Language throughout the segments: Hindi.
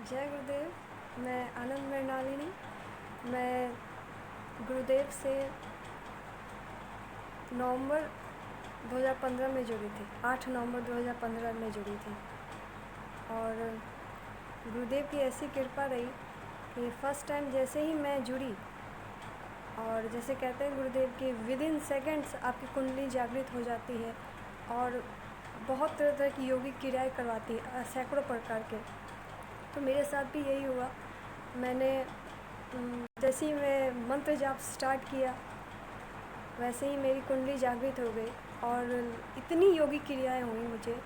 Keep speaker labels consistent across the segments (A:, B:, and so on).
A: जय गुरुदेव। मैं आनंद मृणालिनी। मैं गुरुदेव से नवंबर 2015 में जुड़ी थी। 8 नवंबर 2015 में जुड़ी थी। और गुरुदेव की ऐसी कृपा रही कि फ़र्स्ट टाइम जैसे ही मैं जुड़ी, और जैसे कहते हैं गुरुदेव की विद इन सेकेंड्स आपकी कुंडली जागृत हो जाती है और बहुत तरह तरह की योगिक क्रियाएँ करवाती है, सैकड़ों प्रकार के। तो मेरे साथ भी यही हुआ। मैंने जैसे ही मैं मंत्र जाप स्टार्ट किया वैसे ही मेरी कुंडली जागृत हो गई और इतनी योगिक क्रियाएँ हुई मुझे।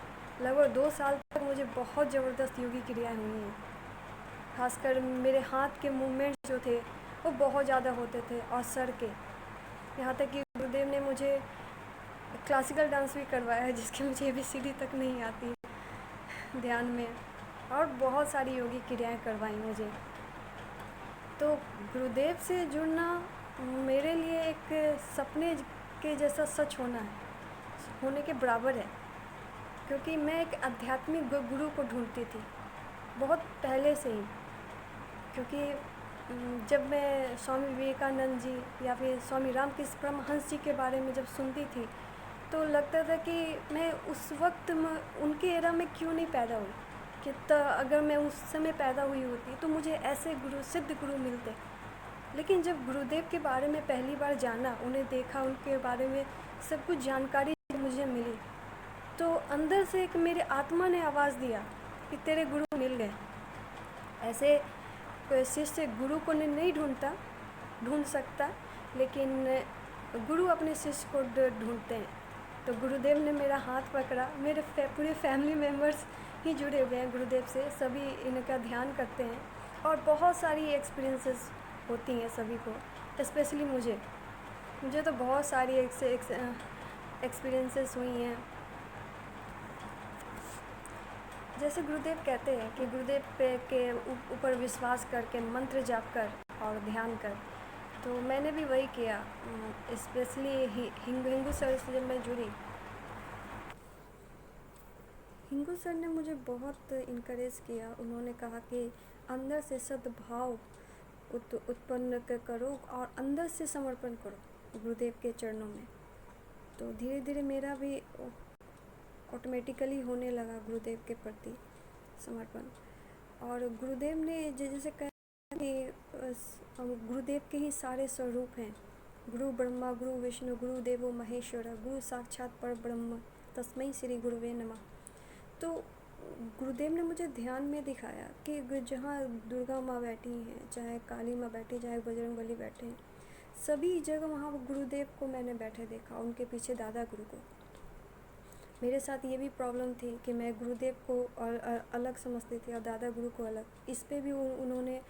A: लगभग 2 साल तक मुझे बहुत ज़बरदस्त योगिक क्रियाएँ हुई हैं। खासकर मेरे हाथ के मूवमेंट्स जो थे वो बहुत ज़्यादा होते थे और सर के, यहाँ तक कि गुरुदेव ने मुझे क्लासिकल डांस भी करवाया है जिसकी मुझे ABCD तक नहीं आती ध्यान में, और बहुत सारी योगिक क्रियाएँ करवाई मुझे। तो गुरुदेव से जुड़ना मेरे लिए एक सपने के जैसा सच होने के बराबर है, क्योंकि मैं एक आध्यात्मिक गुरु को ढूंढती थी बहुत पहले से ही। क्योंकि जब मैं स्वामी विवेकानंद जी या फिर स्वामी रामकृष्ण परमहंस जी के बारे में जब सुनती थी तो लगता था कि मैं उस वक्त उनके एरा में क्यों नहीं पैदा हुई, कि अगर मैं उस समय पैदा हुई होती तो मुझे ऐसे गुरु, सिद्ध गुरु मिलते। लेकिन जब गुरुदेव के बारे में पहली बार जाना, उन्हें देखा, उनके बारे में सब कुछ जानकारी मुझे मिली, तो अंदर से एक मेरी आत्मा ने आवाज़ दिया कि तेरे गुरु मिल गए। ऐसे कोई शिष्य गुरु को नहीं ढूंढ सकता, लेकिन गुरु अपने शिष्य को ढूंढते हैं। तो गुरुदेव ने मेरा हाथ पकड़ा। मेरे पूरे फैमिली मेम्बर्स ही जुड़े हुए हैं गुरुदेव से, सभी इनका ध्यान करते हैं और बहुत सारी एक्सपीरियंसेस होती हैं सभी को। स्पेशली मुझे तो बहुत सारी एक्सपीरियंसेस हुई हैं। जैसे गुरुदेव कहते हैं कि गुरुदेव के ऊपर विश्वास करके मंत्र जाप कर और ध्यान कर, तो मैंने भी वही किया। स्पेशली हिंगू सर से जब मैं जुड़ी, हिंगू सर ने मुझे बहुत इनकरेज किया। उन्होंने कहा कि अंदर से सद्भाव उत्पन्न करो और अंदर से समर्पण करो गुरुदेव के चरणों में। तो धीरे धीरे मेरा भी ऑटोमेटिकली होने लगा गुरुदेव के प्रति समर्पण। और गुरुदेव ने जैसे कहा कि गुरुदेव के ही सारे स्वरूप हैं। गुरु ब्रह्मा, गुरु विष्णु, गुरु देवो महेश्वर, गुरु साक्षात पर ब्रह्म, तस्मै श्री गुरुवे नमः। तो गुरुदेव ने मुझे ध्यान में दिखाया कि जहाँ दुर्गा माँ बैठी हैं, चाहे काली माँ बैठी, चाहे बजरंगबली बैठे हैं, सभी जगह वहाँ गुरुदेव को मैंने बैठे देखा, उनके पीछे दादा गुरु को। मेरे साथ ये भी प्रॉब्लम थी कि मैं गुरुदेव को अलग समझती थी और दादा गुरु को अलग। इस पे भी उन्होंने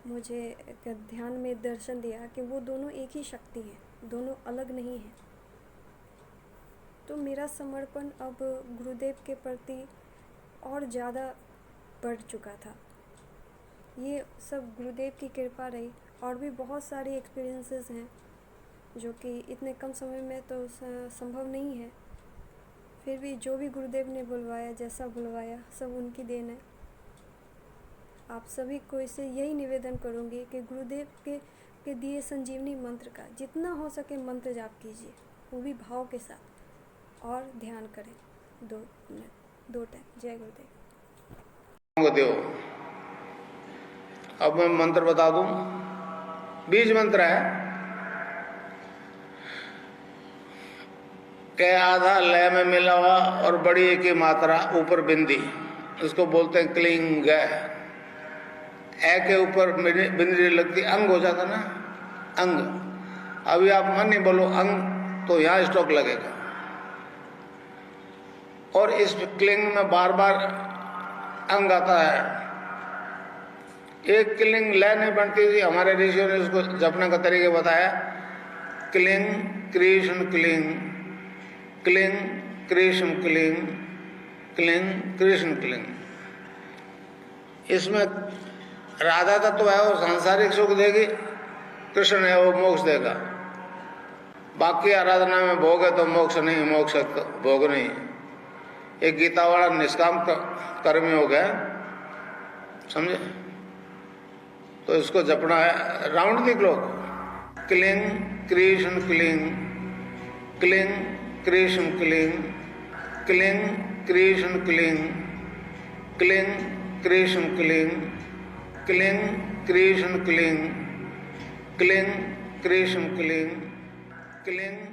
A: मुझे ध्यान में दर्शन दिया कि वो दोनों एक ही शक्ति है, दोनों अलग नहीं हैं। तो मेरा समर्पण अब गुरुदेव के प्रति और ज़्यादा बढ़ चुका था। ये सब गुरुदेव की कृपा रही। और भी बहुत सारी एक्सपीरियंसेस हैं जो कि इतने कम समय में तो संभव नहीं है। फिर भी जो भी गुरुदेव ने बुलवाया, जैसा बुलवाया, सब उनकी देन है। आप सभी को इससे यही निवेदन करूँगी कि गुरुदेव के दिए संजीवनी मंत्र का जितना हो सके मंत्र जाप कीजिए, वो भी भाव के साथ, और ध्यान करें 2 मिनट 2 टाइम। जय गुरुदेव।
B: अब मैं मंत्र बता दूं। बीज मंत्र है के आधा लय में मिला हुआ और बड़ी एक ही मात्रा ऊपर बिंदी, इसको बोलते हैं क्लिंग। ए के ऊपर बिंदी लगती, अंग हो जाता ना, अंग। अभी आप मन नहीं बोलो अंग, तो यहां स्टॉक लगेगा। और इस क्लिंग में बार बार अंग आता है। एक क्लिंग लय नहीं बनती थी, हमारे ऋषियों ने उसको जपने का तरीका बताया। Cling Krishna cling, cling Krishna cling, cling Krishna cling. इसमें राधा तत्व है, वो सांसारिक सुख देगी, कृष्ण है वो मोक्ष देगा। बाकी आराधना में भोग है तो मोक्ष नहीं, मोक्ष भोग नहीं। एक गीता वाला निष्काम कर्मी हो गया, समझे? तो इसको जपना है round the clock. Cling creation cling, cling creation cling, cling creation cling, cling creation cling, cling creation cling, cling creation cling, cling